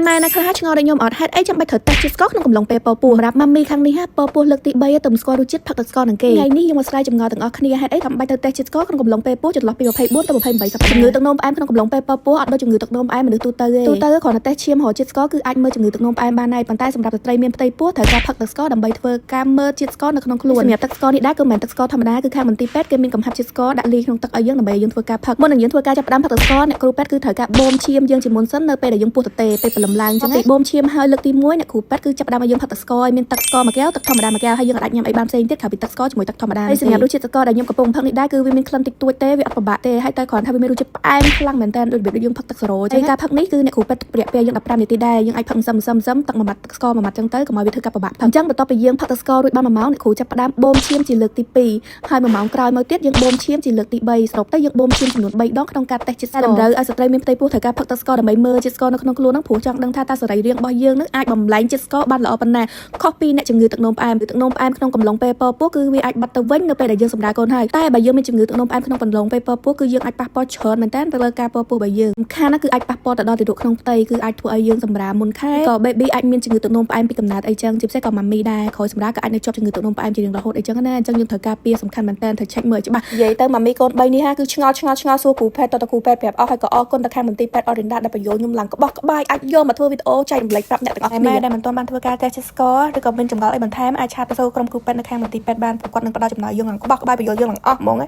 ម៉ែណាខ្លះឆ្ងល់ដូចខ្ញុំអត់ហេតុអីចាំបាច់ត្រូវតេស្តជាតិស្ករក្នុងកំឡុងពេលពពោះសម្រាប់ម៉ាមីខាងនេះពពោះលើកទី3ទៅស្គាល់រសជាតិផឹកទឹកស្ករនឹងគេថ្ងៃនេះយើងមកស្រាវចម្ងល់ទាំងអស់គ្នាហេតុអីចាំបាច់ទៅតេស្តជាតិស្ករក្នុងកំឡុងពេលពោះចន្លោះពី24ទៅ28សប្តាហ៍ជំងឺទឹកនោមផ្អែមក្នុងកំឡុងពេលពពោះអត់ដូចជំងឺទឹកនោមផ្អែមមនុស្សទូទៅទេទូទៅគ្រាន់តែតេស្តឈាមរកជាតិស្ករគឺអាចមើលជំងឺទឹកនោមផ្អែមបានហើយប៉ុន្តែសម្រាប់ស្ត្រីមានផ្ទៃពោះត្រូវការផឹកទឹកស្ករដើម្បីធ្វើការមើលជាតិស្ករនៅក្នុងខ្លួនសម្រាប់ទឹកស្ករនេះដែរគឺមិនមែនទឹកស្ករធម្មតាគឺខាងមន្ទីរពេទ្យគេមានកំហាប់ជាតិស្ករដាក់លាយក្នុងទឹកឲ្យយើងដើម្បីយើងធ្វើការផឹកមុននឹងយើងធ្វើការចាប់ផ្ដើមផឹកទឹកស្ករអ្នកគ្រូពេទ្យគឺត្រូវការបូមឈាមយើងជាមុនសិននៅពេលដែលយើងពោះទទេពេលព្រលឹមឡើងអញ្ចឹងបូមឈាមហើយលើកទី1អ្នកគ្រូពេទ្យគឺចាប់ផ្ដើមឲ្យយើងផឹកទឹកស្ករឲ្យមានទឹកស្ករមួយកែវទឹកធម្មតាមួយកែវហើយយើងអាចញ៉ាំអីបានផ្សេងទៀតក្រៅពីទឹកស្ករជាមួយទឹកធម្មតាហើយសម្រាប់រសជាតិទឹកស្ករដែលខ្ញុំកំពុងផឹកនេះដែរគឺវាមានក្លិនតិចតួចទេវាអត់ពិបាកទេហើយតែគ្រាន់តែវាមានរសជាតិផ្អែមខ្លាំងមែនតើដូចរបៀបយើងផឹកទឹកសេរ៉ូហើយការផឹកនេះគឺអ្នកគ្រូពេទ្យរយៈពេលយើង15នាទីដែរយើងអាចផឹកសឹមទឹកមួយម៉ាត់ទឹកស្ករមួយម៉ាត់អញ្ចឹងទៅកុំឲ្យវាធ្វើការពិបាកអញ្ចឹងបន្ទាប់ពីយើងផឹកទឹកស្កររួចបាន1ម៉ោងអ្នកគ្រូចាប់ផ្ដើមបូមឈាមជាលើកទី2ហើយ1ម៉ោងក្រោយមកទៀតយើងបូមឈាមជាលើកទី3សរុបទៅយើងបូមឈាមចំនួន3ដងក្នុងការតេស្តជាតិស្ករតម្រូវឲ្យស្ត្រីមានផ្ទៃពោះត្រូវការផឹកទឹកស្ករដើម្បីមើលជាតិស្ករនៅក្នុងខ្លួនហ្នឹងព្រោះចង់ដឹងថាតើសរីរាង្គរបស់យើងនឹងអាចបំលែងជាតិស្ករបានល្អប៉ុណ្ណាខុសពីអ្នកជំងឺទឹកនោមផ្អែមទឹកនោមផ្អែមក្នុងកំឡុងពេលពពោះគឺវាអាចបាត់ទៅវិញនៅពេលដែលយើងសម្រាលកូនហើយតែបើយើងមានជំងឺទឹកនោមផ្អែមក្នុងកំឡុងពេលពពោះគឺយើងអាចប៉ះពាល់ច្រើនមែនតើទៅលើការពពោះរបស់យើងសំខាន់ណាស់គឺអាចប៉ះពាល់ទៅដល់ទារកក្នុងផ្ទៃគឺអាចធ្វើឲ្យយើងសម្រាលមុនខែក៏ baby អាចមានជំងឺទឹកនោមផ្អែមពីកំណើតអីចឹងជាពិសេសក៏ mommy ដែរក្រោយសម្រាលក៏អាចនៅជាប់ជំងឺទឹកនោមផ្អែមជារៀងរហូតអីចឹងណាអញ្ចឹងយើងត្រូវការពារសំខាន់មែនតើត្រូវ check មើលច្បាស់និយាយទៅ mommy កូន3នេះហាគឺឆ្ងល់សួរគ្រូពេទ្យតើគ្រូពេទ្យប្រាប់អស់ហើយក៏អរគុណទៅខាងមន្ទីរពេទ្យ Orinda ដែលបញ្យល់ខ្ញុំឡើងក្បោះក្បាយអាចយកមកធ្វើវីដេអូចែករំលែកប្រាប់អ្នកទាំងអស់គ្នាដែលមិនទាន់បានធ្វើការតេស្តជាតិស្ករឬក៏មានចម្ងល់អីបន្ថែមអាចឆាតទៅសួរក្រុមគ្រូពេទ្យនៅខាងមន្ទីរពេទ្យបានព្រោះគាត់នឹងផ្ដល់ចំណោយយើងឡើងក្បោះក្បាយបញ្យល់យើងឡើងអស់ហ្មង